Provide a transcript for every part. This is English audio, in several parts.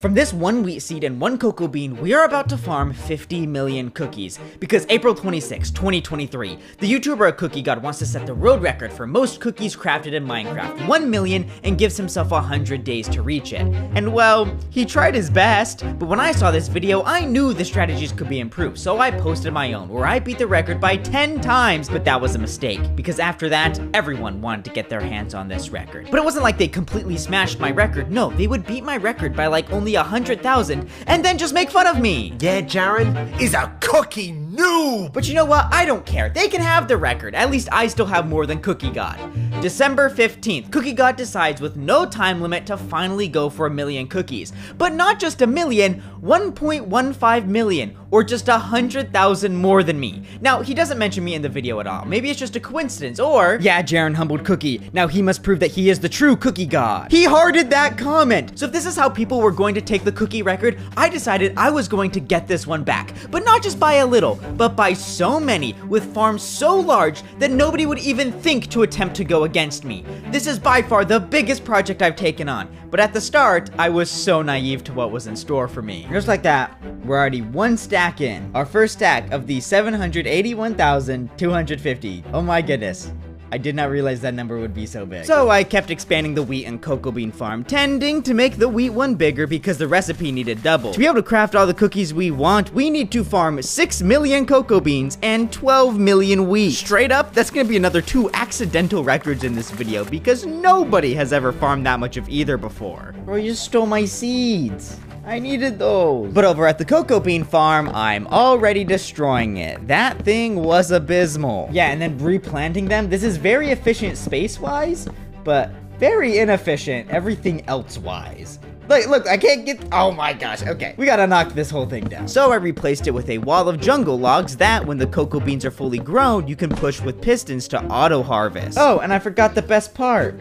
From this one wheat seed and one cocoa bean, we are about to farm 50 million cookies. Because April 26, 2023, the YouTuber Cookie God wants to set the world record for most cookies crafted in Minecraft, 1 million, and gives himself 100 days to reach it. And well, he tried his best, but when I saw this video, I knew the strategies could be improved, so I posted my own, where I beat the record by 10 times, but that was a mistake, because after that, everyone wanted to get their hands on this record. But it wasn't like they completely smashed my record. No, they would beat my record by like only 100,000 and then just make fun of me. Yeah, Jaren is a cookie noob. But you know what? I don't care. They can have the record. At least I still have more than Cookie God. December 15th, Cookie God decides with no time limit to finally go for 1 million cookies. But not just 1 million, 1.15 million, or just 100,000 more than me. Now, he doesn't mention me in the video at all. Maybe it's just a coincidence, or, yeah, Jaren humbled Cookie. Now he must prove that he is the true Cookie God. He hearted that comment. So if this is how people were going to take the cookie record, I decided I was going to get this one back. But not just by a little, but by so many, with farms so large that nobody would even think to attempt to go against me. This is by far the biggest project I've taken on. But at the start, I was so naive to what was in store for me. Just like that, we're already one stack in. Our first stack of the 781,250. Oh my goodness. I did not realize that number would be so big. So I kept expanding the wheat and cocoa bean farm, tending to make the wheat one bigger because the recipe needed double. To be able to craft all the cookies we want, we need to farm 6 million cocoa beans and 12 million wheat. Straight up, that's gonna be another 2 accidental records in this video because nobody has ever farmed that much of either before. Bro, you just stole my seeds. I needed those. But over at the cocoa bean farm, I'm already destroying it. That thing was abysmal. Yeah, and then replanting them. This is very efficient space-wise, but very inefficient everything else-wise. Look, I can't get, oh my gosh, okay. We gotta knock this whole thing down. So I replaced it with a wall of jungle logs that, when the cocoa beans are fully grown, you can push with pistons to auto-harvest. Oh, and I forgot the best part.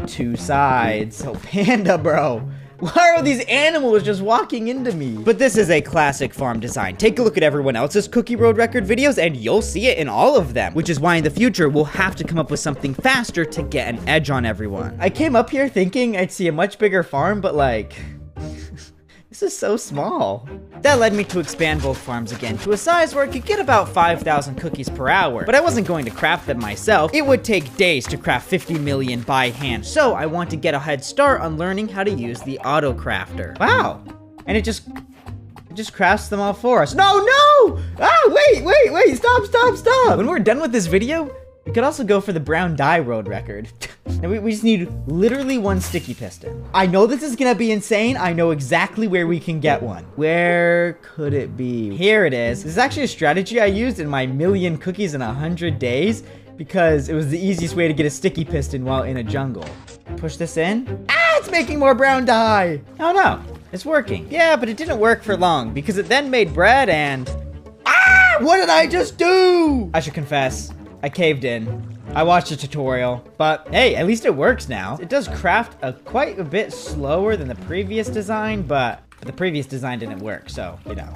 2 sides. Oh, Panda, bro. Why are these animals just walking into me? But this is a classic farm design. Take a look at everyone else's Cookie Road Record videos and you'll see it in all of them, which is why in the future we'll have to come up with something faster to get an edge on everyone. I came up here thinking I'd see a much bigger farm, but like, this is so small. That led me to expand both farms again to a size where I could get about 5,000 cookies per hour, but I wasn't going to craft them myself. It would take days to craft 50 million by hand, so I want to get a head start on learning how to use the auto crafter. Wow, and it just crafts them all for us. No! Ah, wait, stop. When we're done with this video, we could also go for the brown dye road record. And we just need literally 1 sticky piston. I know this is gonna be insane. I know exactly where we can get one. Where could it be? Here it is. This is actually a strategy I used in my 1,000,000 cookies in 100 days because it was the easiest way to get a sticky piston while in a jungle. Push this in. Ah, it's making more brown dye. Oh no, it's working. Yeah, but it didn't work for long because it then made bread and... Ah, what did I just do? I should confess, I caved in. I watched a tutorial, but hey, at least it works now. It does craft quite a bit slower than the previous design, but the previous design didn't work, so, you know,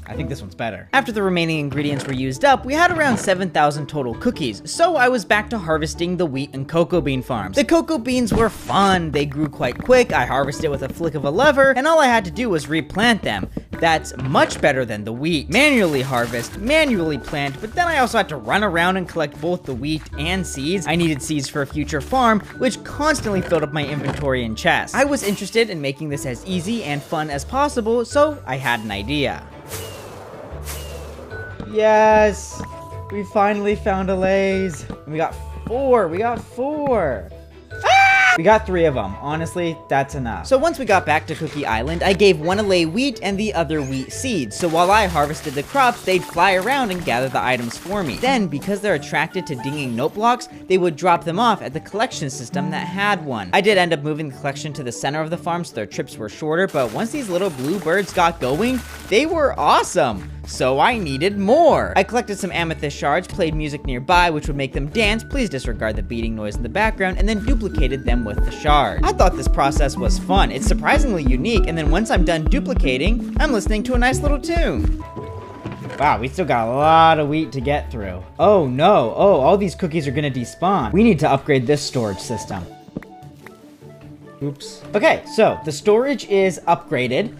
I think this one's better. After the remaining ingredients were used up, we had around 7,000 total cookies, so I was back to harvesting the wheat and cocoa bean farms. The cocoa beans were fun, they grew quite quick, I harvested with a flick of a lever, and all I had to do was replant them. That's much better than the wheat. Manually harvest, manually plant, but then I also had to run around and collect both the wheat and seeds. I needed seeds for a future farm, which constantly filled up my inventory and chest. I was interested in making this as easy and fun as possible, so I had an idea. Yes! We finally found a laze. We got 4, we got 3 of them. Honestly, that's enough. So once we got back to Cookie Island, I gave one Allay wheat and the other wheat seeds. So while I harvested the crops, they'd fly around and gather the items for me. Then, because they're attracted to dinging note blocks, they would drop them off at the collection system that had one. I did end up moving the collection to the center of the farm so their trips were shorter, but once these little blue birds got going, they were awesome. So I needed more. I collected some amethyst shards, played music nearby which would make them dance, please disregard the beating noise in the background, and then duplicated them with the shards. I thought this process was fun. It's surprisingly unique, and then once I'm done duplicating, I'm listening to a nice little tune. Wow, we still got a lot of wheat to get through. Oh no, all these cookies are gonna despawn. We need to upgrade this storage system. Oops. Okay, so the storage is upgraded.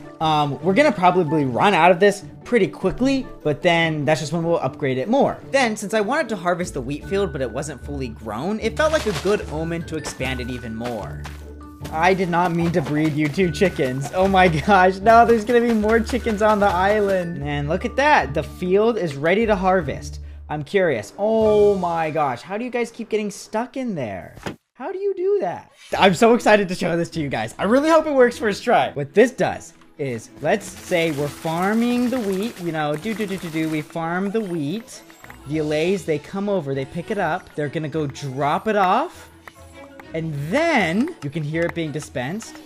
We're gonna probably run out of this pretty quickly, but then that's just when we'll upgrade it more. Then, since I wanted to harvest the wheat field, but it wasn't fully grown, it felt like a good omen to expand it even more. I did not mean to breed you 2 chickens. Oh my gosh, no, there's gonna be more chickens on the island. And look at that, the field is ready to harvest. I'm curious. Oh my gosh, how do you guys keep getting stuck in there? How do you do that? I'm so excited to show this to you guys. I really hope it works first try. What this does is, let's say we're farming the wheat, you know, we farm the wheat. The allays, they come over, they pick it up, they're gonna go drop it off, and then you can hear it being dispensed.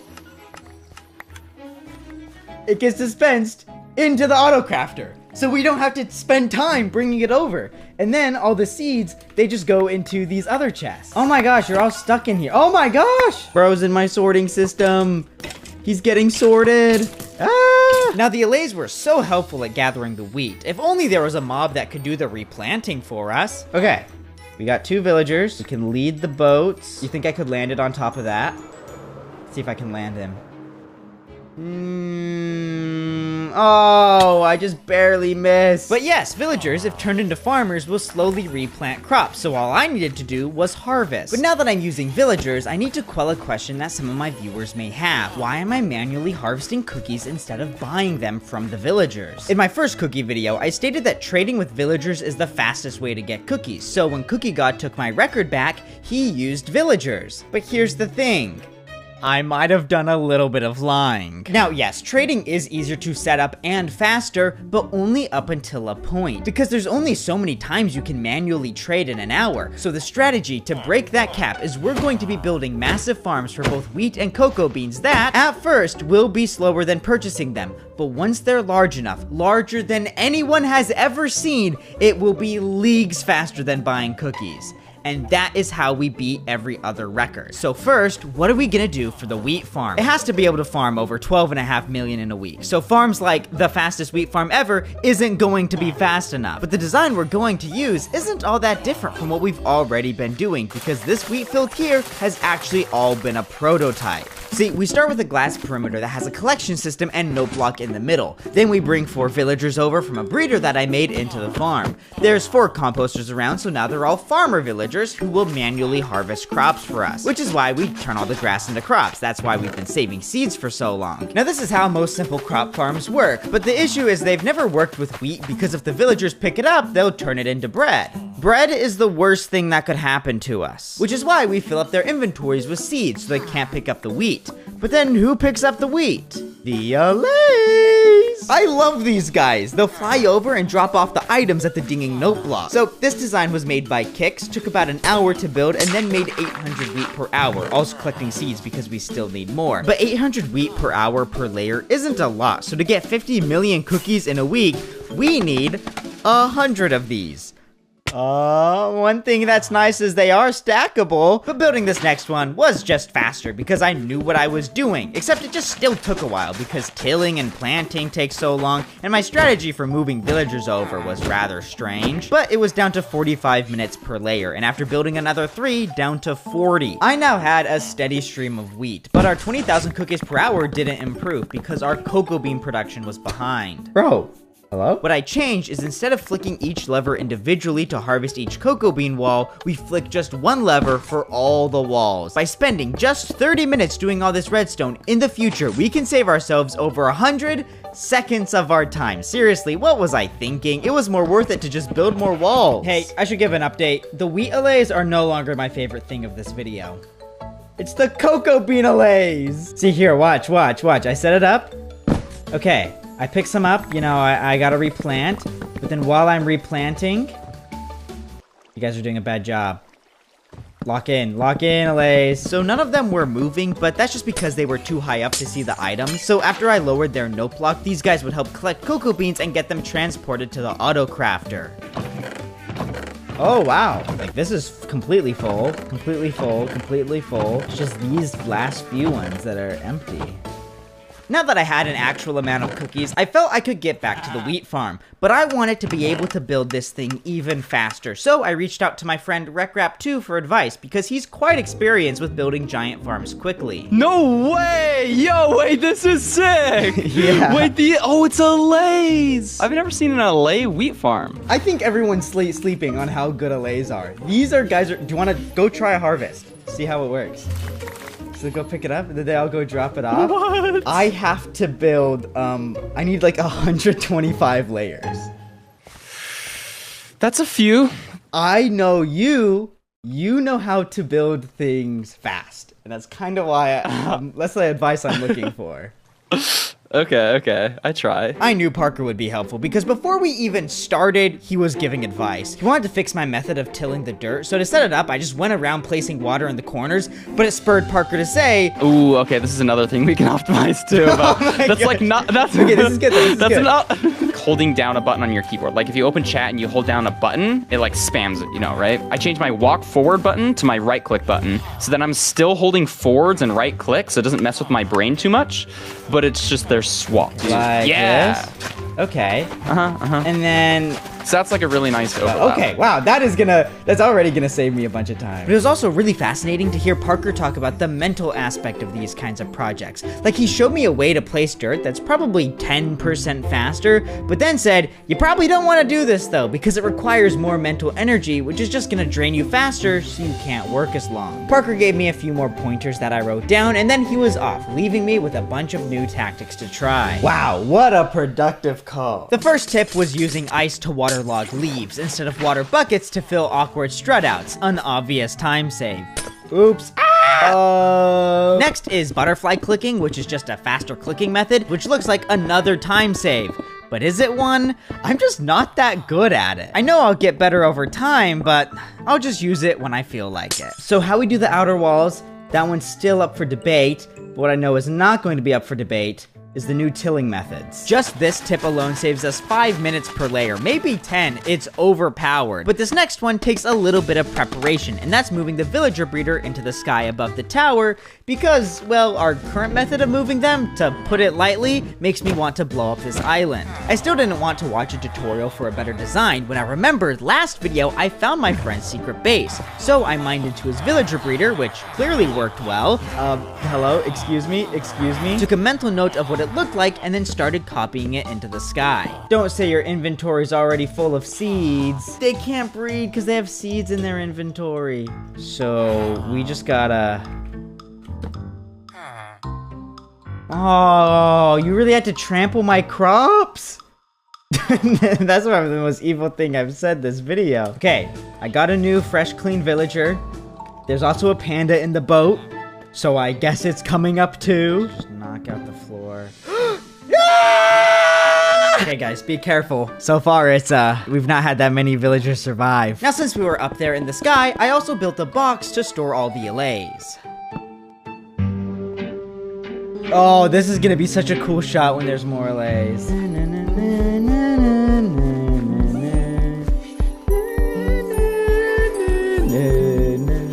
It gets dispensed into the autocrafter. So we don't have to spend time bringing it over. And then all the seeds, they just go into these other chests. Oh my gosh, you're all stuck in here. Oh my gosh! Bro's in my sorting system. He's getting sorted. Ah! Now the allays were so helpful at gathering the wheat. If only there was a mob that could do the replanting for us. Okay, we got 2 villagers. We can lead the boats. You think I could land it on top of that? Let's see if I can land him. Oh, I just barely missed. But yes, villagers, if turned into farmers, will slowly replant crops, so all I needed to do was harvest. But now that I'm using villagers, I need to quell a question that some of my viewers may have. Why am I manually harvesting cookies instead of buying them from the villagers? In my first cookie video, I stated that trading with villagers is the fastest way to get cookies, so when Cookie God took my record back, he used villagers. But here's the thing. I might have done a little bit of lying. Now, yes, trading is easier to set up and faster, but only up until a point. Because there's only so many times you can manually trade in an hour. So the strategy to break that cap is we're going to be building massive farms for both wheat and cocoa beans that, at first, will be slower than purchasing them. But once they're large enough, larger than anyone has ever seen, it will be leagues faster than buying cookies. And that is how we beat every other record. So first, what are we gonna do for the wheat farm? It has to be able to farm over 12.5 million in a week. So farms like the fastest wheat farm ever isn't going to be fast enough. But the design we're going to use isn't all that different from what we've already been doing, because this wheat field here has actually all been a prototype. See, we start with a glass perimeter that has a collection system and note block in the middle. Then we bring 4 villagers over from a breeder that I made into the farm. There's 4 composters around, so now they're all farmer villagers who will manually harvest crops for us, which is why we turn all the grass into crops. That's why we've been saving seeds for so long. Now this is how most simple crop farms work, but the issue is they've never worked with wheat because if the villagers pick it up, they'll turn it into bread. Bread is the worst thing that could happen to us, which is why we fill up their inventories with seeds so they can't pick up the wheat. But then who picks up the wheat? The allays! I love these guys. They'll fly over and drop off the items at the dinging note block. So this design was made by Kix, took about an hour to build, and then made 800 wheat per hour, also collecting seeds because we still need more. But 800 wheat per hour per layer isn't a lot, so to get 50 million cookies in a week, we need 100 of these. One thing that's nice is they are stackable, but building this next one was just faster because I knew what I was doing, except it just still took a while because tilling and planting takes so long, and my strategy for moving villagers over was rather strange, but it was down to 45 minutes per layer, and after building another 3, down to 40. I now had a steady stream of wheat, but our 20,000 cookies per hour didn't improve because our cocoa bean production was behind. Bro. Hello? What I changed is instead of flicking each lever individually to harvest each cocoa bean wall, we flick just one lever for all the walls. By spending just 30 minutes doing all this redstone, in the future, we can save ourselves over 100 seconds of our time. Seriously, what was I thinking? It was more worth it to just build more walls. Hey, I should give an update. The wheat allays are no longer my favorite thing of this video. It's the cocoa bean allays. See here, watch. I set it up. Okay. I pick some up, you know, I gotta replant, but then while I'm replanting, you guys are doing a bad job. Lock in, allays. So none of them were moving, but that's just because they were too high up to see the items. So after I lowered their note block, these guys would help collect cocoa beans and get them transported to the auto crafter. Oh, wow. Like, this is completely full. It's just these last few ones that are empty. Now that I had an actual amount of cookies, I felt I could get back to the wheat farm, but I wanted to be able to build this thing even faster, so I reached out to my friend RecRap2 for advice because he's quite experienced with building giant farms quickly. No way! Yo, wait, this is sick! Yeah. Wait, it's a Lay's! I've never seen an LA wheat farm. I think everyone's sleeping on how good Allays are. These are guys, do you want to go try a harvest? See how it works. So go pick it up, and then I'll go drop it off. What? I have to build, I need like 125 layers. That's a few. I know you know how to build things fast. And that's kind of why, that's the advice I'm looking for. Okay, I try. I knew Parker would be helpful because before we even started, he was giving advice. He wanted to fix my method of tilling the dirt, so to set it up, I just went around placing water in the corners, but it spurred Parker to say, Ooh, okay, this is another thing we can optimize too. About. That's like not, that's Okay, this is good, this is that's good. not holding down a button on your keyboard. Like if you open chat and you hold down a button, it like spams it, you know, right? I changed my walk forward button to my right click button, so that I'm still holding forwards and right click, so it doesn't mess with my brain too much, but it's just they're swapped. like Yeah. this. Okay. And then, So that's like a really nice overlap. okay, wow, that's already gonna save me a bunch of time. But it was also really fascinating to hear Parker talk about the mental aspect of these kinds of projects. Like he showed me a way to place dirt that's probably 10% faster, but then said, you probably don't wanna do this though, because it requires more mental energy, which is just gonna drain you faster, so you can't work as long. Parker gave me a few more pointers that I wrote down, and then he was off, leaving me with a bunch of new tactics to try. Wow, what a productive call. The first tip was using ice to waterlog leaves instead of water buckets to fill awkward strut outs, an obvious time save. Oops. Next is butterfly clicking, which is just a faster clicking method, which looks like another time save. But is it one? I'm just not that good at it. I know I'll get better over time, but I'll just use it when I feel like it. So how we do the outer walls, that one's still up for debate, but what I know is not going to be up for debate is the new tilling methods. Just this tip alone saves us 5 minutes per layer, maybe 10, it's overpowered. But this next one takes a little bit of preparation, and that's moving the villager breeder into the sky above the tower, because, well, our current method of moving them, to put it lightly, makes me want to blow up this island. I still didn't want to watch a tutorial for a better design when I remembered last video I found my friend's secret base. So I mined into his villager breeder, which clearly worked well. Hello, excuse me. Took a mental note of what it looked like and then started copying it into the sky. Don't say your inventory's already full of seeds. They can't breed because they have seeds in their inventory. So we just gotta... Oh, you really had to trample my crops? That's probably the most evil thing I've said this video. Okay, I got a new fresh clean villager. There's also a panda in the boat, so I guess it's coming up too. Just knock out the floor. Okay guys, be careful. So far it's, we've not had that many villagers survive. Now since we were up there in the sky, I also built a box to store all the allays. Oh, this is gonna be such a cool shot when there's more allays.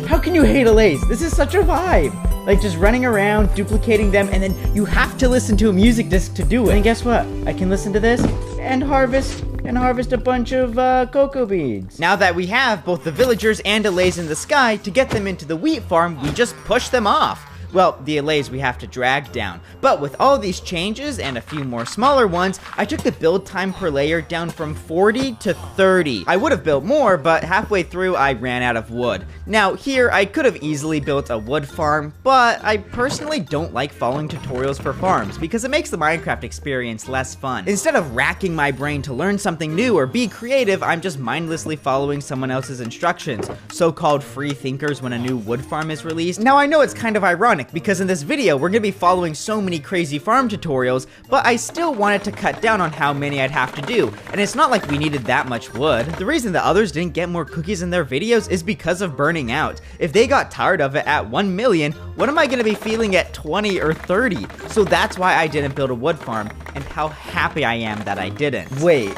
How can you hate allays? This is such a vibe. Like just running around, duplicating them, and then you have to listen to a music disc to do it. And guess what? I can listen to this and harvest a bunch of cocoa beans. Now that we have both the villagers and allays in the sky, to get them into the wheat farm, we just push them off. Well, the allays we have to drag down. But with all these changes and a few more smaller ones, I took the build time per layer down from 40 to 30. I would have built more, but halfway through I ran out of wood. Now here, I could have easily built a wood farm, but I personally don't like following tutorials for farms because it makes the Minecraft experience less fun. Instead of racking my brain to learn something new or be creative, I'm just mindlessly following someone else's instructions, so-called free thinkers when a new wood farm is released. Now I know it's kind of ironic, because in this video, we're gonna be following so many crazy farm tutorials, but I still wanted to cut down on how many I'd have to do, and it's not like we needed that much wood. The reason the others didn't get more cookies in their videos is because of burning out. If they got tired of it at 1 million, what am I gonna be feeling at 20 or 30? So that's why I didn't build a wood farm, and how happy I am that I didn't. Wait,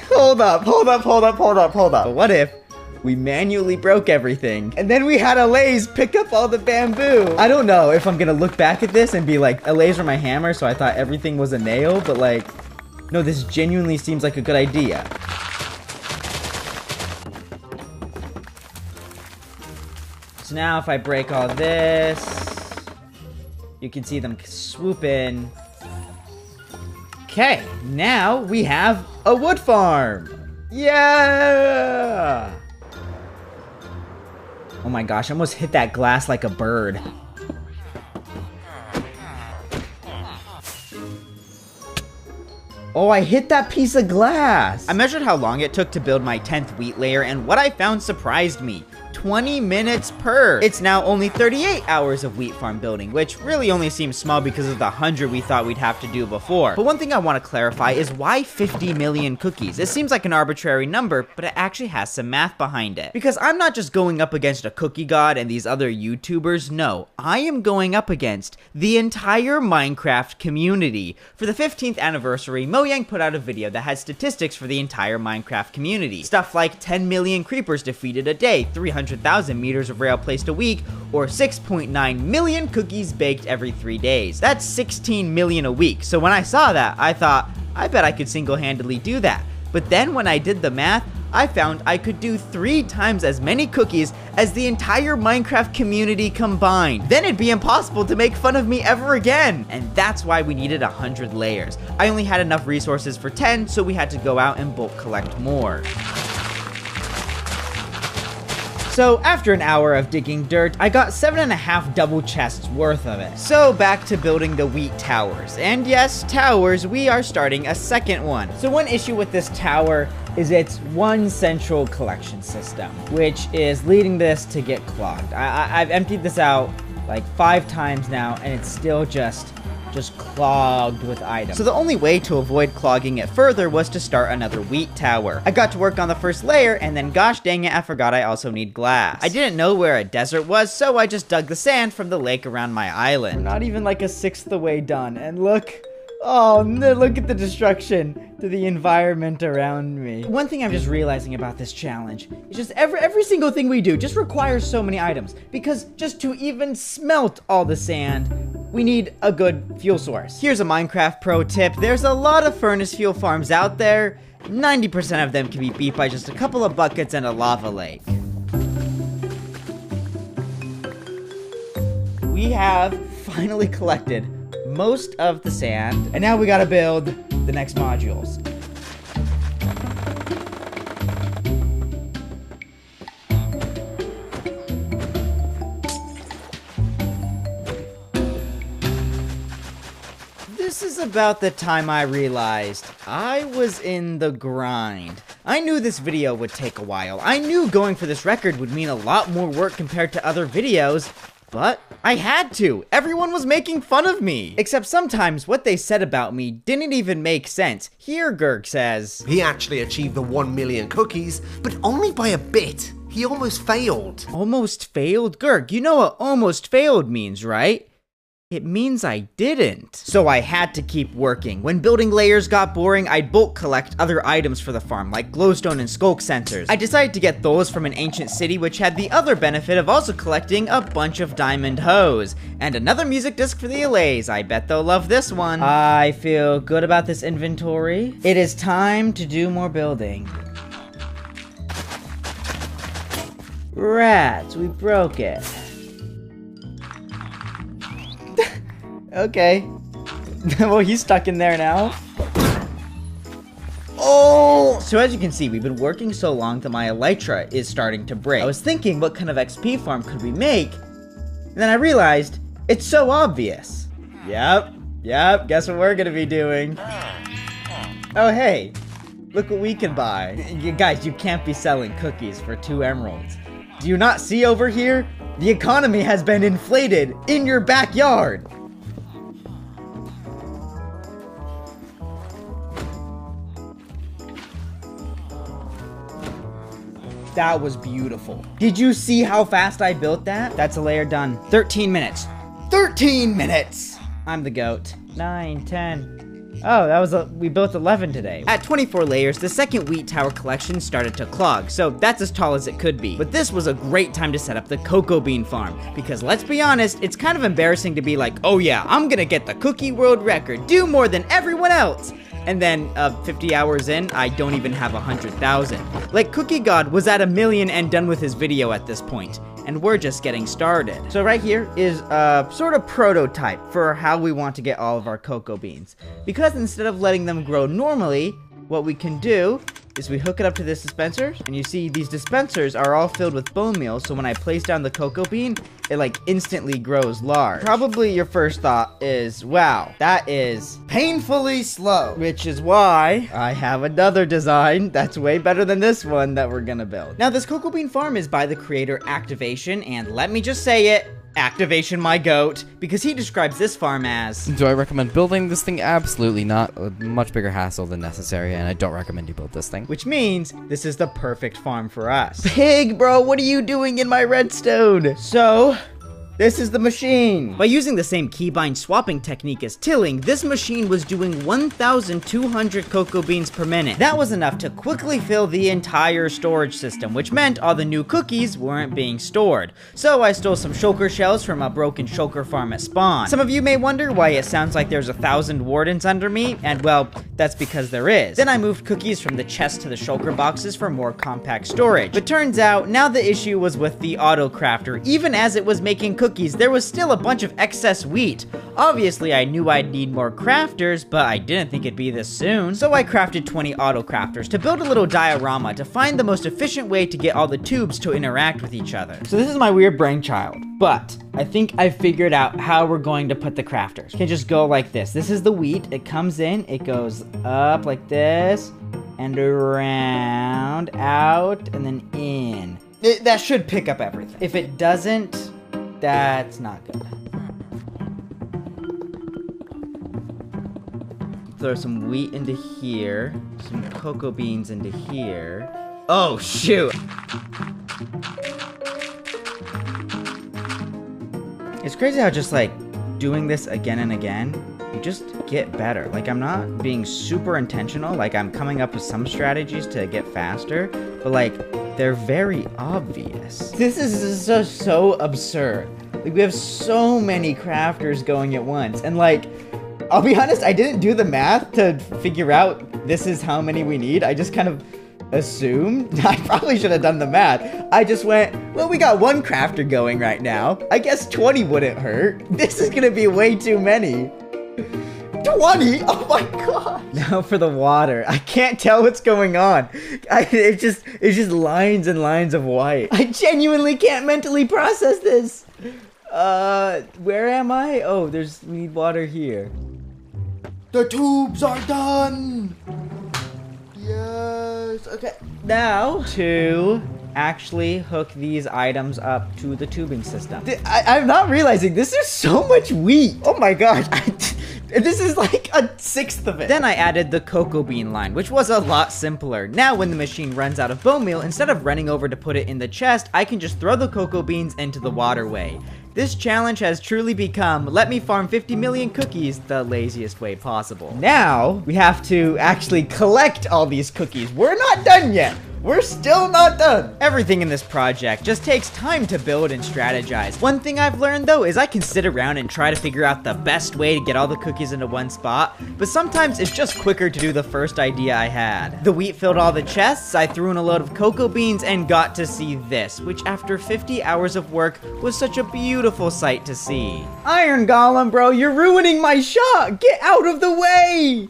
hold up. But what if we manually broke everything. And then we had Alaze pick up all the bamboo. I don't know if I'm gonna look back at this and be like, Alaze were my hammer, so I thought everything was a nail, but like, no, this genuinely seems like a good idea. So now if I break all this, you can see them swoop in. Okay, now we have a wood farm. Yeah! Oh my gosh, I almost hit that glass like a bird. Oh, I hit that piece of glass. I measured how long it took to build my 10th wheat layer, and what I found surprised me. 20 minutes per. It's now only 38 hours of wheat farm building, which really only seems small because of the 100 we thought we'd have to do before. But one thing I want to clarify is why 50 million cookies? It seems like an arbitrary number, but it actually has some math behind it. Because I'm not just going up against a cookie god and these other YouTubers, no. I am going up against the entire Minecraft community. For the 15th anniversary, Mojang put out a video that had statistics for the entire Minecraft community. Stuff like 10 million creepers defeated a day, 300,000 meters of rail placed a week, or 6.9 million cookies baked every 3 days. That's 16 million a week. So when I saw that, I thought, I bet I could single-handedly do that. But then when I did the math, I found I could do 3 times as many cookies as the entire Minecraft community combined. Then it'd be impossible to make fun of me ever again. And that's why we needed 100 layers. I only had enough resources for 10, so we had to go out and bulk collect more. So after an hour of digging dirt, I got 7.5 double chests worth of it. So back to building the wheat towers. And yes, towers, we are starting a second one. So one issue with this tower is it's one central collection system, which is leading this to get clogged. I've emptied this out like 5 times now, and it's still just clogged with items. So the only way to avoid clogging it further was to start another wheat tower. I got to work on the first layer, and then gosh dang it, I forgot I also need glass. I didn't know where a desert was, so I just dug the sand from the lake around my island. We're not even like a sixth of the way done, and look. Oh, no, look at the destruction to the environment around me. One thing I'm just realizing about this challenge is just every single thing we do just requires so many items, because just to even smelt all the sand, we need a good fuel source. Here's a Minecraft pro tip. There's a lot of furnace fuel farms out there. 90% of them can be beat by just a couple of buckets and a lava lake. We have finally collected most of the sand, and now we gotta build the next modules. This is about the time I realized I was in the grind. I knew this video would take a while. I knew going for this record would mean a lot more work compared to other videos, but I had to. Everyone was making fun of me. Except sometimes what they said about me didn't even make sense. Here, Gurk says, He actually achieved the 1 million cookies, but only by a bit. He almost failed. Almost failed? Gurk, you know what almost failed means, right? It means I didn't. So I had to keep working. When building layers got boring, I'd bulk collect other items for the farm, like glowstone and skulk sensors. I decided to get those from an ancient city, which had the other benefit of also collecting a bunch of diamond hose. And another music disc for the Alaze. I bet they'll love this one. I feel good about this inventory. It is time to do more building. Rats, we broke it. Okay. Well, he's stuck in there now. Oh! So as you can see, we've been working so long that my elytra is starting to break. I was thinking, what kind of XP farm could we make? And then I realized, it's so obvious. Yep, guess what we're gonna be doing? Oh, hey, look what we can buy. You guys, you can't be selling cookies for 2 emeralds. Do you not see over here? The economy has been inflated in your backyard. That was beautiful. Did you see how fast I built that? That's a layer done. 13 minutes. 13 minutes! I'm the goat. 9, 10. Oh, that was we built 11 today. At 24 layers, the second wheat tower collection started to clog, so that's as tall as it could be. But this was a great time to set up the cocoa bean farm, because let's be honest, it's kind of embarrassing to be like, oh yeah, I'm gonna get the cookie world record, do more than everyone else. And then 50 hours in, I don't even have 100,000. Like, Cookie God was at 1 million and done with his video at this point, and we're just getting started. So right here is a sort of prototype for how we want to get all of our cocoa beans. Because instead of letting them grow normally, what we can do is we hook it up to this dispenser, and you see these dispensers are all filled with bone meal, so when I place down the cocoa bean, it like instantly grows large. Probably your first thought is, wow, that is painfully slow, which is why I have another design that's way better than this one that we're gonna build. Now, this cocoa bean farm is by the creator Activation, and let me just say it, Activation my goat, because he describes this farm as... Do I recommend building this thing? Absolutely not. A much bigger hassle than necessary, and I don't recommend you build this thing. Which means this is the perfect farm for us. Pig, bro, what are you doing in my redstone? So... this is the machine. By using the same keybind swapping technique as tilling, this machine was doing 1,200 cocoa beans per minute. That was enough to quickly fill the entire storage system, which meant all the new cookies weren't being stored. So I stole some shulker shells from a broken shulker farm at spawn. Some of you may wonder why it sounds like there's 1,000 wardens under me, and well, that's because there is. Then I moved cookies from the chest to the shulker boxes for more compact storage. But turns out, now the issue was with the auto crafter. Even as it was making cookies, there was still a bunch of excess wheat. Obviously, I knew I'd need more crafters, but I didn't think it'd be this soon. So I crafted 20 auto crafters to build a little diorama to find the most efficient way to get all the tubes to interact with each other. So this is my weird brainchild, but I think I figured out how we're going to put the crafters. You can just go like this. This is the wheat. It comes in, it goes up like this, and around, out, and then in. That should pick up everything. If it doesn't, that's not good. Throw some wheat into here, some cocoa beans into here. Oh, shoot! It's crazy how just like doing this again and again, you just get better. Like, I'm not being super intentional, like I'm coming up with some strategies to get faster, but like, they're very obvious. This is so absurd. Like, we have so many crafters going at once, and like, I'll be honest, I didn't do the math to figure out this is how many we need. I just kind of assumed. I probably should have done the math. I just went, well, we got one crafter going right now. I guess 20 wouldn't hurt. This is gonna be way too many. 20? Oh my god! Now for the water. I can't tell what's going on. It's just lines and lines of white. I genuinely can't mentally process this. Where am I? Oh, we need water here. The tubes are done! Yes, okay. Now, to actually hook these items up to the tubing system. I'm not realizing this is so much wheat. Oh my gosh. This is like a sixth of it. Then I added the cocoa bean line, which was a lot simpler. Now when the machine runs out of bone meal, instead of running over to put it in the chest, I can just throw the cocoa beans into the waterway. This challenge has truly become, let me farm 50 million cookies the laziest way possible. Now, we have to actually collect all these cookies. We're not done yet. We're still not done. Everything in this project just takes time to build and strategize. One thing I've learned though is I can sit around and try to figure out the best way to get all the cookies into one spot, but sometimes it's just quicker to do the first idea I had. The wheat filled all the chests, I threw in a load of cocoa beans and got to see this, which after 50 hours of work was such a beautiful sight to see. Iron Golem, bro, you're ruining my shot! Get out of the way!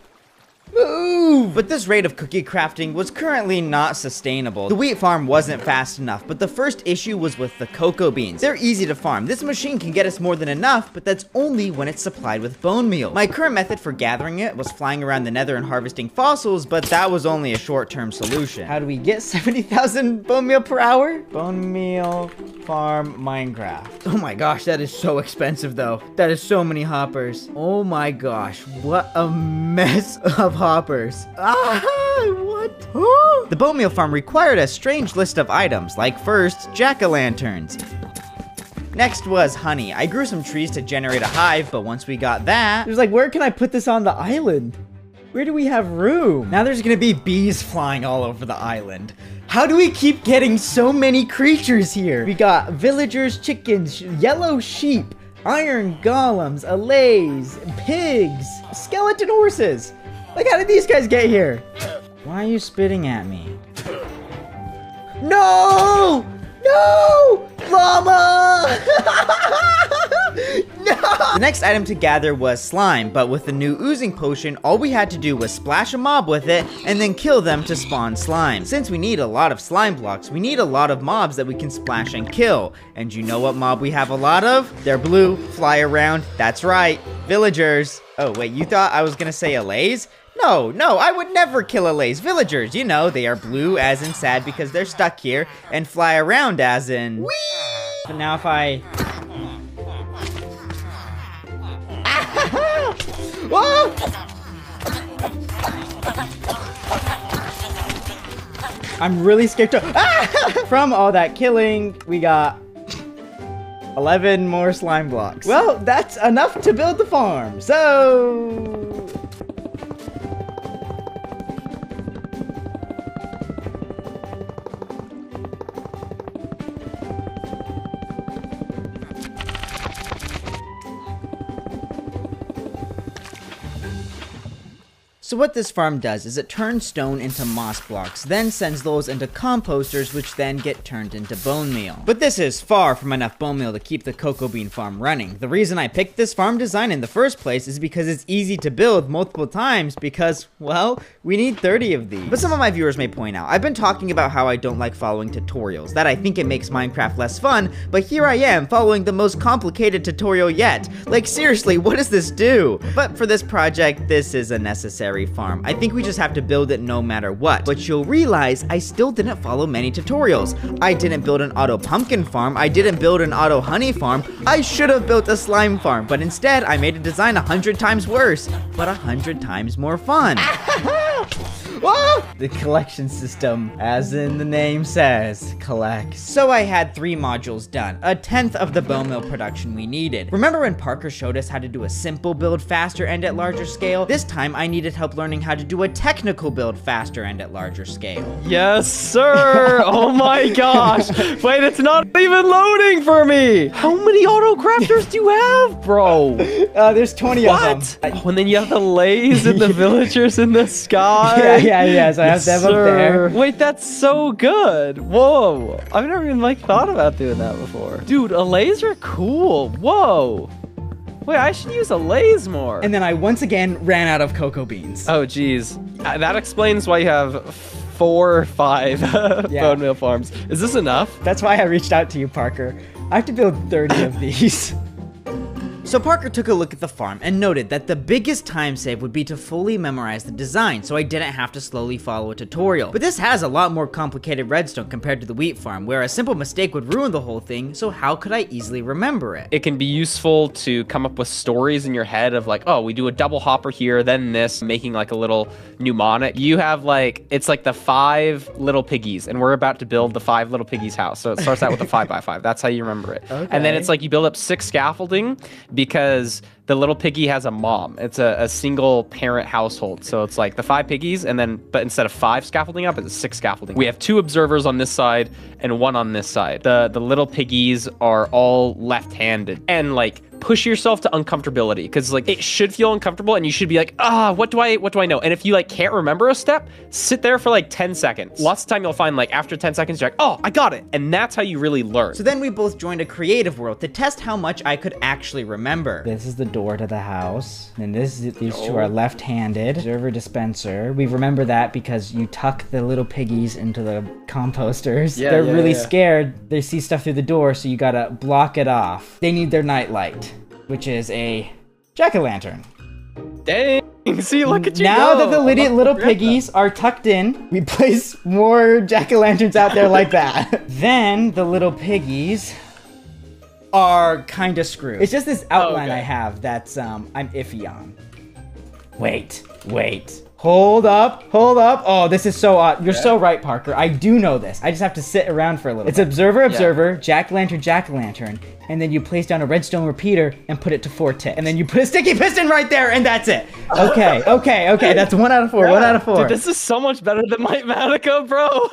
Move! But this rate of cookie crafting was currently not sustainable. The wheat farm wasn't fast enough, but the first issue was with the cocoa beans. They're easy to farm. This machine can get us more than enough, but that's only when it's supplied with bone meal. My current method for gathering it was flying around the nether and harvesting fossils, but that was only a short-term solution. How do we get 70,000 bone meal per hour? Bone meal farm Minecraft. Oh my gosh, that is so expensive though. That is so many hoppers. Oh my gosh, what a mess of hoppers. What? The bone meal farm required a strange list of items, like first, jack-o'-lanterns. Next was honey. I grew some trees to generate a hive, but once we got that, it was like, where can I put this on the island? Where do we have room? Now there's gonna be bees flying all over the island. How do we keep getting so many creatures here? We got villagers, chickens, yellow sheep, iron golems, allays, pigs, skeleton horses. Like, how did these guys get here? Why are you spitting at me? No! No! Llama! No! The next item to gather was slime, but with the new oozing potion, all we had to do was splash a mob with it and then kill them to spawn slime. Since we need a lot of slime blocks, we need a lot of mobs that we can splash and kill. And you know what mob we have a lot of? They're blue, fly around. That's right, villagers. Oh, wait, you thought I was gonna say allays? No, I would never kill allays. Villagers, you know, they are blue as in sad because they're stuck here, and fly around as in whee! But now if I... Whoa! I'm really scared to... From all that killing, we got 11 more slime blocks. Well, that's enough to build the farm, so... So what this farm does is it turns stone into moss blocks, then sends those into composters, which then get turned into bone meal. But this is far from enough bone meal to keep the cocoa bean farm running. The reason I picked this farm design in the first place is because it's easy to build multiple times because, well, we need 30 of these. But some of my viewers may point out, I've been talking about how I don't like following tutorials, that I think it makes Minecraft less fun, but here I am following the most complicated tutorial yet. Like, seriously, what does this do? But for this project, this is a necessary farm. I think we just have to build it no matter what. But you'll realize I still didn't follow many tutorials. I didn't build an auto pumpkin farm. I didn't build an auto honey farm. I should have built a slime farm, but instead I made a design 100 times worse, but 100 times more fun. Whoa! The collection system, as in the name says, collects. So I had 3 modules done, a 10th of the bone meal production we needed. Remember when Parker showed us how to do a simple build faster and at larger scale? This time I needed help learning how to do a technical build faster and at larger scale. Yes, sir. Oh my gosh. Wait, it's not even loading for me. How many auto crafters do you have, bro? There's 20 of them. Oh, and then you have the lays and the villagers in the sky. Yeah, so I have them up there. Wait, that's so good. Whoa. I've never even thought about doing that before. Dude, allays are cool. Whoa. Wait, I should use allays more. And then I once again ran out of cocoa beans. Oh, geez. That explains why you have 4 or 5 bone meal farms. Is this enough? That's why I reached out to you, Parker. I have to build 30 of these. So Parker took a look at the farm and noted that the biggest time save would be to fully memorize the design, so I didn't have to slowly follow a tutorial. But this has a lot more complicated redstone compared to the wheat farm, where a simple mistake would ruin the whole thing, so how could I easily remember it? It can be useful to come up with stories in your head of like, oh, we do a double hopper here, then this, making like a little mnemonic. You have like, it's like the 5 little piggies, and we're about to build the 5 little piggies house. So it starts out with a 5x5. That's how you remember it. Okay. And then it's like you build up 6 scaffolding, because the little piggy has a mom. It's a single parent household. So it's like the 5 piggies, and then, but instead of 5 scaffolding up, it's 6 scaffolding. We have 2 observers on this side and 1 on this side. The little piggies are all left-handed. And like, push yourself to uncomfortability, because like it should feel uncomfortable and you should be like, what do I know? And if you like can't remember a step, sit there for like 10 seconds. Lots of time you'll find like after 10 seconds you're like, oh, I got it. And that's how you really learn. So then we both joined a creative world to test how much I could actually remember. This is the door to the house, and these 2 are left-handed. Observer dispenser. We remember that because you tuck the little piggies into the composters. They're really scared. They see stuff through the door, so you gotta block it off. They need their night light, which is a jack-o'-lantern. Dang, see, look at you Now go. that the little piggies are tucked in, we place more jack-o'-lanterns out there like that. Then the little piggies are kind of screwed. It's just this outline I have that's I'm iffy on. Wait. Hold up. Oh, this is so odd. You're so right, Parker. I do know this. I just have to sit around for a little. It's observer, jack-o'-lantern, and then you place down a redstone repeater and put it to 4 ticks. And then you put a sticky piston right there, and that's it. Okay. That's 1 out of 4. 1 out of 4. Dude, this is so much better than Mathematica, bro.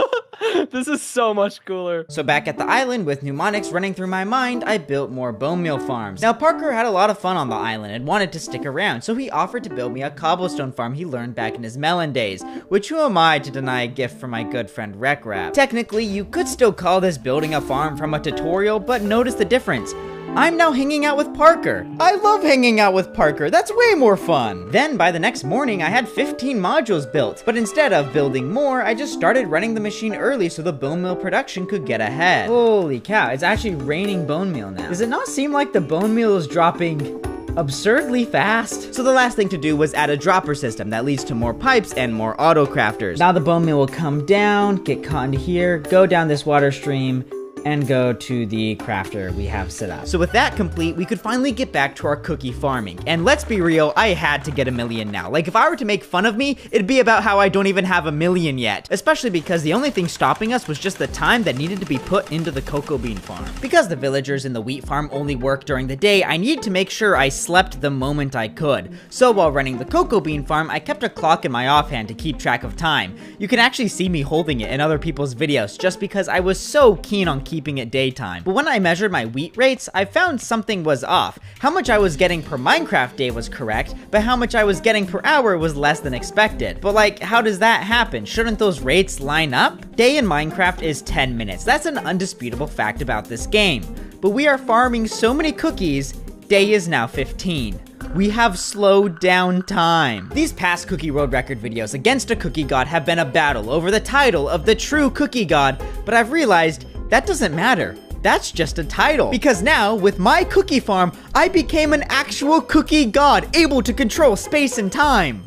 This is so much cooler. So back at the island with mnemonics running through my mind, I built more bone meal farms. Now Parker had a lot of fun on the island and wanted to stick around, so he offered to build me a cobblestone farm he learned back in his melon days, which who am I to deny a gift from my good friend RecRap. Technically, you could still call this building a farm from a tutorial, but notice the difference. I'm now hanging out with Parker. I love hanging out with Parker. That's way more fun. Then by the next morning, I had 15 modules built, but instead of building more, I just started running the machine early so the bone meal production could get ahead. Holy cow, it's actually raining bone meal now. Does it not seem like the bone meal is dropping absurdly fast? So the last thing to do was add a dropper system that leads to more pipes and more auto crafters. Now the bone meal will come down, get caught into here, go down this water stream, and go to the crafter we have set up. So with that complete, we could finally get back to our cookie farming. And let's be real, I had to get 1 million now. Like, if I were to make fun of me, it'd be about how I don't even have 1 million yet. Especially because the only thing stopping us was just the time that needed to be put into the cocoa bean farm. Because the villagers in the wheat farm only work during the day, I needed to make sure I slept the moment I could. So while running the cocoa bean farm, I kept a clock in my offhand to keep track of time. You can actually see me holding it in other people's videos just because I was so keen on keeping it daytime. But when I measured my wheat rates, I found something was off. How much I was getting per Minecraft day was correct, but how much I was getting per hour was less than expected. But like, how does that happen? Shouldn't those rates line up? Day in Minecraft is 10 minutes. That's an undisputable fact about this game. But we are farming so many cookies, day is now 15. We have slowed down time. These past Cookie Road Record videos against a cookie god have been a battle over the title of the true cookie god, but I've realized that doesn't matter. That's just a title. Because now, with my cookie farm, I became an actual cookie god, able to control space and time.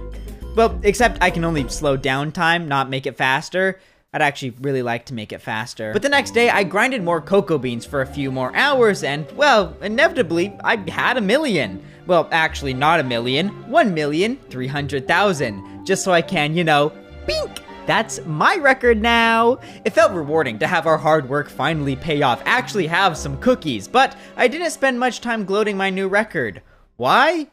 Well, except I can only slow down time, not make it faster. I'd actually really like to make it faster. But the next day, I grinded more cocoa beans for a few more hours and, well, inevitably, I had 1 million. Well, actually not 1 million, 1,300,000. Just so I can, you know, bink! That's my record now. It felt rewarding to have our hard work finally pay off, actually have some cookies, but I didn't spend much time gloating my new record. Why?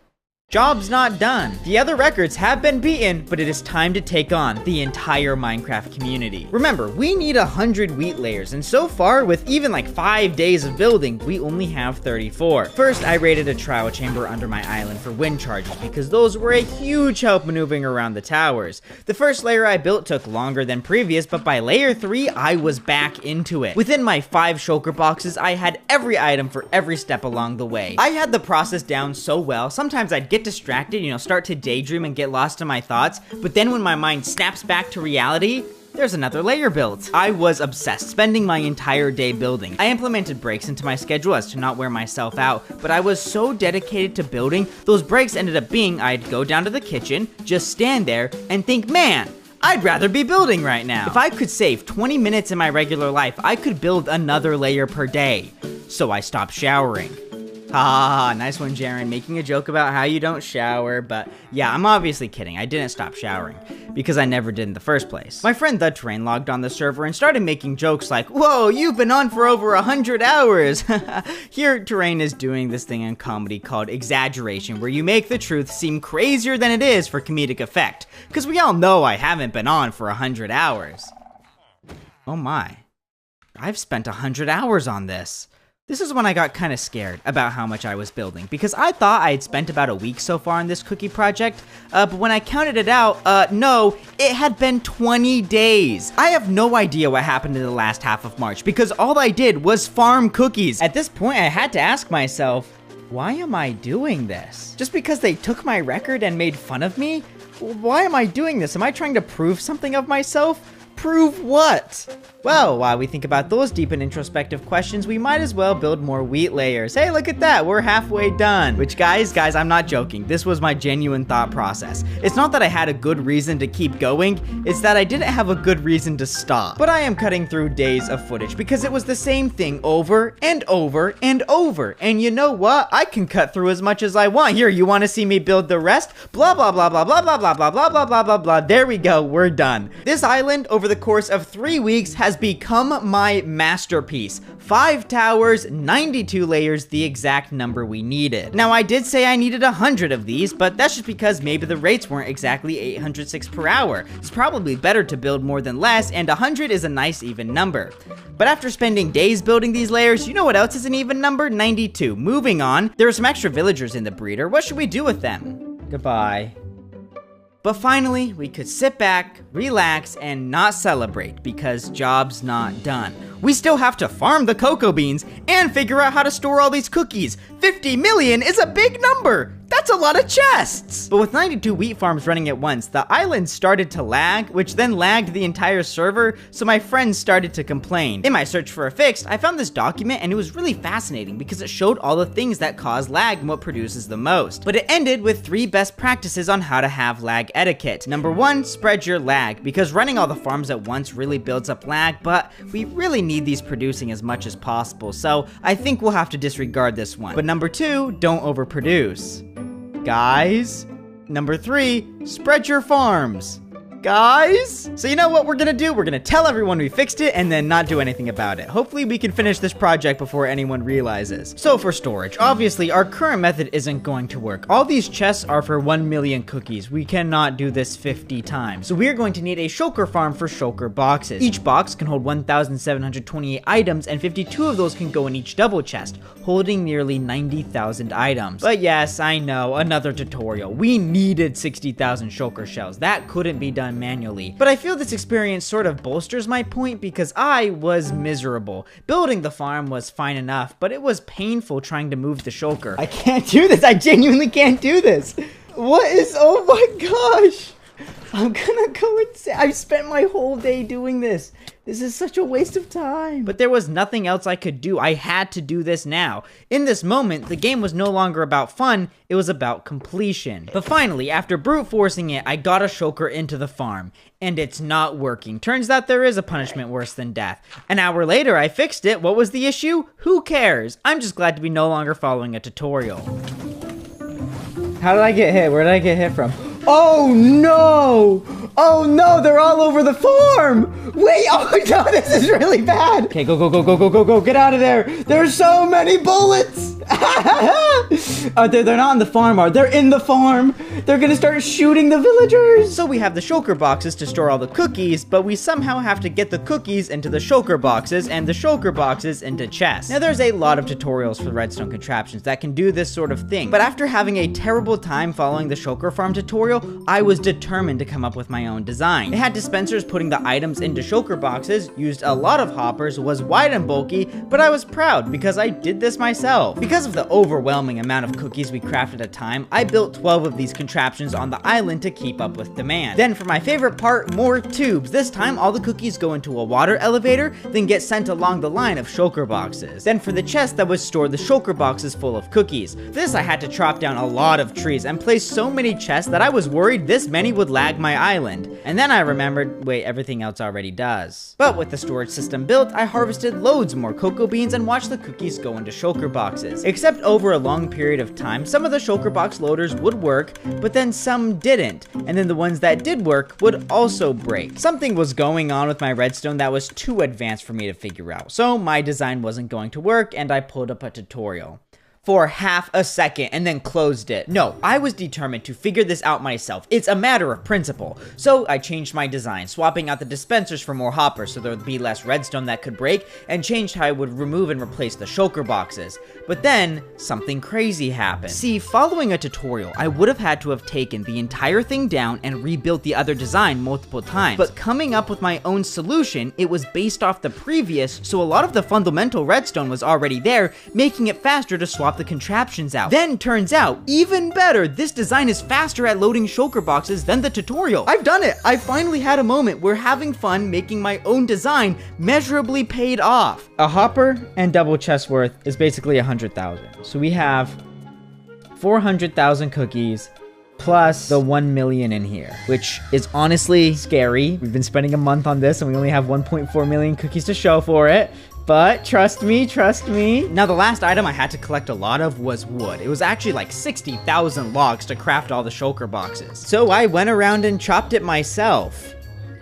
Job's not done. The other records have been beaten, but it is time to take on the entire Minecraft community. Remember, we need 100 wheat layers, and so far, with even like 5 days of building, we only have 34. First, I raided a trial chamber under my island for wind charges, because those were a huge help maneuvering around the towers. The first layer I built took longer than previous, but by layer 3, I was back into it. Within my 5 shulker boxes, I had every item for every step along the way. I had the process down so well, sometimes I'd get distracted, you know, start to daydream and get lost in my thoughts, but then when my mind snaps back to reality, there's another layer built. I was obsessed, spending my entire day building. I implemented breaks into my schedule as to not wear myself out, but I was so dedicated to building, those breaks ended up being I'd go down to the kitchen, just stand there, and think, man, I'd rather be building right now. If I could save 20 minutes in my regular life, I could build another layer per day. So I stopped showering. Ha, nice one, Jaren, making a joke about how you don't shower, but yeah, I'm obviously kidding. I didn't stop showering, because I never did in the first place. My friend The Terrain logged on the server and started making jokes like, whoa, you've been on for over 100 hours. Here, Terrain is doing this thing in comedy called exaggeration, where you make the truth seem crazier than it is for comedic effect, because we all know I haven't been on for 100 hours. Oh my, I've spent 100 hours on this. This is when I got kind of scared about how much I was building, because I thought I had spent about a week so far on this cookie project, but when I counted it out, no, it had been 20 days. I have no idea what happened in the last half of March, because all I did was farm cookies. At this point, I had to ask myself, why am I doing this? Just because they took my record and made fun of me? Why am I doing this? Am I trying to prove something of myself? prove what? Well, while we think about those deep and introspective questions, we might as well build more wheat layers. Hey, look at that, we're halfway done. Which, guys, I'm not joking. This was my genuine thought process. It's not that I had a good reason to keep going, it's that I didn't have a good reason to stop. But I am cutting through days of footage because it was the same thing over and over and over. And you know what? I can cut through as much as I want. Here, you want to see me build the rest? Blah, blah, blah, blah, blah, blah, blah, blah, blah, blah, blah, blah, blah. There we go, we're done. This island, over the course of 3 weeks, has become my masterpiece. 5 towers, 92 layers, the exact number we needed. Now, I did say I needed 100 of these, but that's just because maybe the rates weren't exactly 806 per hour. It's probably better to build more than less, and 100 is a nice even number. But after spending days building these layers, you know what else is an even number? 92. Moving on, there are some extra villagers in the breeder. What should we do with them? Goodbye. But finally, we could sit back, relax, and not celebrate because job's not done. We still have to farm the cocoa beans and figure out how to store all these cookies. 50 million is a big number! That's a lot of chests! But with 92 wheat farms running at once, the island started to lag, which then lagged the entire server, so my friends started to complain. In my search for a fix, I found this document and it was really fascinating because it showed all the things that cause lag and what produces the most. But it ended with 3 best practices on how to have lag etiquette. Number 1, spread your lag, because running all the farms at once really builds up lag, but we really need these producing as much as possible, so I think we'll have to disregard this one. But number 2, don't overproduce. Guys? Number 3, spread your farms. Guys? So you know what we're gonna do? We're gonna tell everyone we fixed it and then not do anything about it. Hopefully we can finish this project before anyone realizes. So for storage, obviously our current method isn't going to work. All these chests are for 1 million cookies. We cannot do this 50 times. So we're going to need a shulker farm for shulker boxes. Each box can hold 1,728 items and 52 of those can go in each double chest, holding nearly 90,000 items. But yes, I know, another tutorial. We needed 60,000 shulker shells. That couldn't be done manually. But I feel this experience sort of bolsters my point because I was miserable. Building the farm was fine enough, but it was painful trying to move the shulker. I can't do this. I genuinely can't do this. What is, oh my gosh. I'm gonna go insane. I've spent my whole day doing this. This is such a waste of time. But there was nothing else I could do. I had to do this now. In this moment, the game was no longer about fun, it was about completion. But finally, after brute forcing it, I got a shulker into the farm. And it's not working. Turns out there is a punishment worse than death. An hour later, I fixed it. What was the issue? Who cares? I'm just glad to be no longer following a tutorial. How did I get hit? Where did I get hit from? Oh no! Oh no, they're all over the farm! Wait, oh no, this is really bad! Okay, go, go, go, go, go, go, go, get out of there! There's so many bullets! They're not on the farm, they're in the farm! They're gonna start shooting the villagers! So we have the shulker boxes to store all the cookies, but we somehow have to get the cookies into the shulker boxes and the shulker boxes into chests. Now there's a lot of tutorials for redstone contraptions that can do this sort of thing, but after having a terrible time following the shulker farm tutorial, I was determined to come up with my own design. It had dispensers putting the items into shulker boxes, used a lot of hoppers, was wide and bulky, but I was proud because I did this myself. Because of the overwhelming amount of cookies we crafted at a time, I built 12 of these contraptions on the island to keep up with demand. Then for my favorite part, more tubes. This time all the cookies go into a water elevator, then get sent along the line of shulker boxes. Then for the chest that would store the shulker boxes full of cookies. For this I had to chop down a lot of trees and place so many chests that I was worried this many would lag my island. And then I remembered, wait, everything else already does. But with the storage system built, I harvested loads more cocoa beans and watched the cookies go into shulker boxes. Except over a long period of time, some of the shulker box loaders would work, but then some didn't. And then the ones that did work would also break. Something was going on with my redstone that was too advanced for me to figure out. So my design wasn't going to work and I pulled up a tutorial. For half a second and then closed it. No, I was determined to figure this out myself. It's a matter of principle. So I changed my design, swapping out the dispensers for more hoppers so there would be less redstone that could break, and changed how I would remove and replace the shulker boxes. But then, something crazy happened. See, following a tutorial, I would have had to have taken the entire thing down and rebuilt the other design multiple times. But coming up with my own solution, it was based off the previous, so a lot of the fundamental redstone was already there, making it faster to swap swap the contraptions out. Then turns out, even better, this design is faster at loading shulker boxes than the tutorial. I've done it! I finally had a moment where having fun making my own design measurably paid off. A hopper and double chest worth is basically 100,000. So we have 400,000 cookies plus the 1 million in here, which is honestly scary. We've been spending a month on this and we only have 1.4 million cookies to show for it. But trust me, trust me. Now, the last item I had to collect a lot of was wood. It was actually like 60,000 logs to craft all the shulker boxes. So I went around and chopped it myself.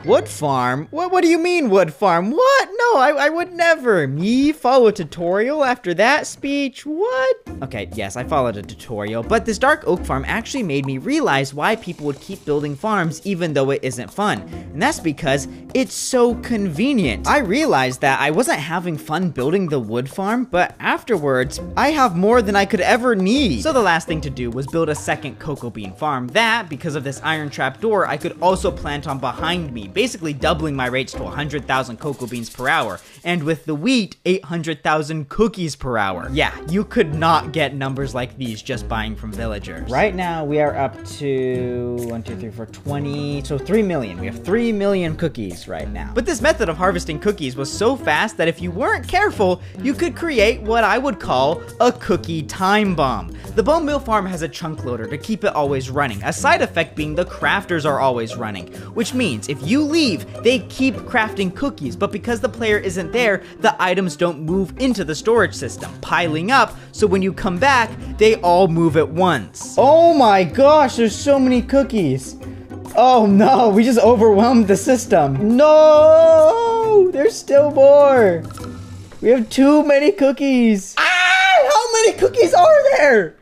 Wood farm? What do you mean wood farm? What? No, I would never. Me follow a tutorial after that speech? What? Okay, yes, I followed a tutorial, but this dark oak farm actually made me realize why people would keep building farms even though it isn't fun. And that's because it's so convenient. I realized that I wasn't having fun building the wood farm, but afterwards, I have more than I could ever need. So the last thing to do was build a second cocoa bean farm. That, because of this iron trap door, I could also plant on behind me, basically doubling my rates to 100,000 cocoa beans per hour, and with the wheat, 800,000 cookies per hour. Yeah, you could not get numbers like these just buying from villagers. Right now, we are up to 1, 2, 3, 4, 20, so 3 million. We have 3 million cookies right now. But this method of harvesting cookies was so fast that if you weren't careful, you could create what I would call a cookie time bomb. The bone meal farm has a chunk loader to keep it always running, a side effect being the crafters are always running, which means if you leave, they keep crafting cookies, but because the player isn't there, the items don't move into the storage system, piling up, so when you come back, they all move at once. Oh my gosh, there's so many cookies. Oh no, we just overwhelmed the system. No, there's still more. We have too many cookies. Ah, how many cookies are there?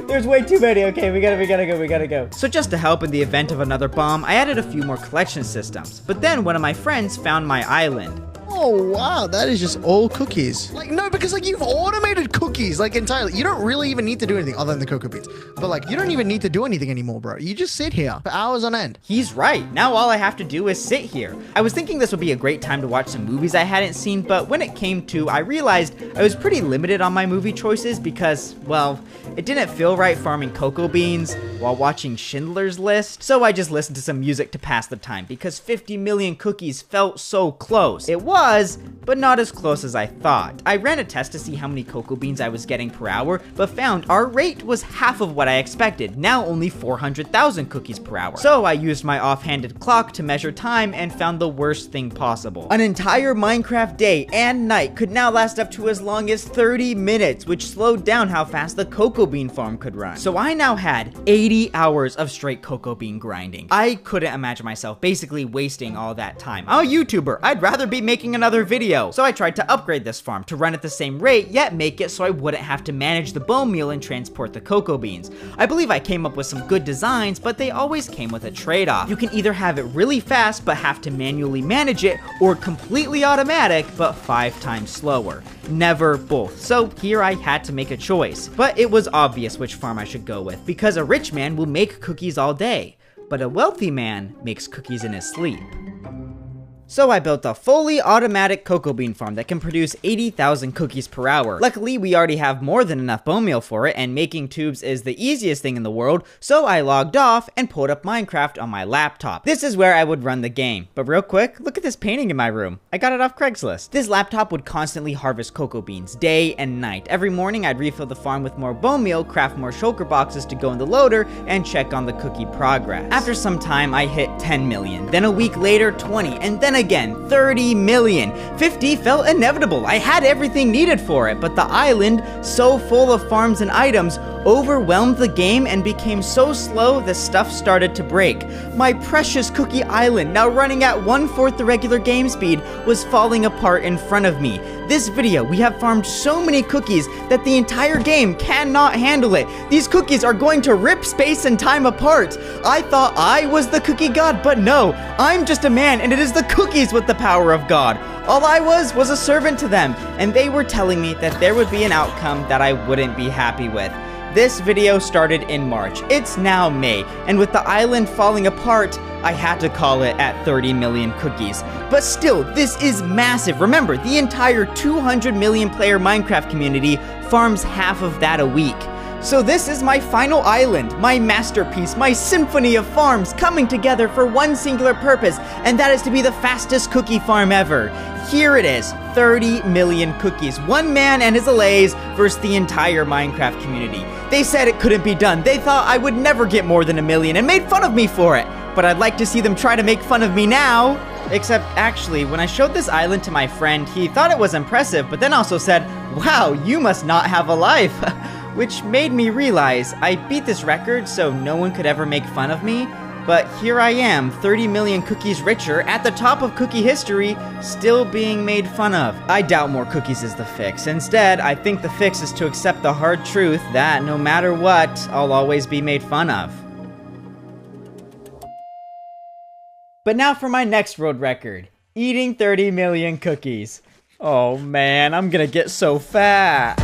There's way too many. Okay, we gotta go. So just to help in the event of another bomb, I added a few more collection systems. But then one of my friends found my island. Oh, wow, that is just all cookies. Like, no, because, like, you've automated cookies, like, entirely. You don't really even need to do anything other than the cocoa beans. But, like, you don't even need to do anything anymore, bro. You just sit here for hours on end. He's right. Now all I have to do is sit here. I was thinking this would be a great time to watch some movies I hadn't seen, but when it came to, I realized I was pretty limited on my movie choices because, well, it didn't feel right farming cocoa beans while watching Schindler's List. So I just listened to some music to pass the time because 50 million cookies felt so close. It was, but not as close as I thought. I ran a test to see how many cocoa beans I was getting per hour, but found our rate was half of what I expected, now only 400,000 cookies per hour. So I used my offhanded clock to measure time and found the worst thing possible. An entire Minecraft day and night could now last up to as long as 30 minutes, which slowed down how fast the cocoa bean farm could run. So I now had 80 hours of straight cocoa bean grinding. I couldn't imagine myself basically wasting all that time. I'm a YouTuber. I'd rather be making another video. So I tried to upgrade this farm to run at the same rate, yet make it so I wouldn't have to manage the bone meal and transport the cocoa beans. I believe I came up with some good designs, but they always came with a trade-off. You can either have it really fast, but have to manually manage it, or completely automatic, but 5 times slower. Never both. So here I had to make a choice. But it was obvious which farm I should go with, because a rich man will make cookies all day, but a wealthy man makes cookies in his sleep. So I built a fully automatic cocoa bean farm that can produce 80,000 cookies per hour. Luckily, we already have more than enough bone meal for it, and making tubes is the easiest thing in the world, so I logged off and pulled up Minecraft on my laptop. This is where I would run the game. But real quick, look at this painting in my room. I got it off Craigslist. This laptop would constantly harvest cocoa beans, day and night. Every morning, I'd refill the farm with more bone meal, craft more shulker boxes to go in the loader, and check on the cookie progress. After some time, I hit 10 million. Then a week later, 20, and then again, 30 million. 50 felt inevitable. I had everything needed for it, but the island, so full of farms and items, overwhelmed the game and became so slow the stuff started to break. My precious cookie island, now running at 1/4 the regular game speed, was falling apart in front of me. This video, we have farmed so many cookies that the entire game cannot handle it. These cookies are going to rip space and time apart. I thought I was the cookie god, but no, I'm just a man, and it is the cookies with the power of God. All I was a servant to them, and they were telling me that there would be an outcome that I wouldn't be happy with. This video started in March. It's now May, and with the island falling apart, I had to call it at 30 million cookies. But still, this is massive. Remember, the entire 200 million player Minecraft community farms half of that a week. So this is my final island, my masterpiece, my symphony of farms coming together for one singular purpose, and that is to be the fastest cookie farm ever. Here it is, 30 million cookies. One man and his allays versus the entire Minecraft community. They said it couldn't be done. They thought I would never get more than a million and made fun of me for it. But I'd like to see them try to make fun of me now. Except, actually, when I showed this island to my friend, he thought it was impressive, but then also said, "Wow, you must not have a life." Which made me realize I beat this record so no one could ever make fun of me. But here I am, 30 million cookies richer, at the top of cookie history, still being made fun of. I doubt more cookies is the fix. Instead, I think the fix is to accept the hard truth that no matter what, I'll always be made fun of. But now for my next world record, eating 30 million cookies. Oh man, I'm gonna get so fat.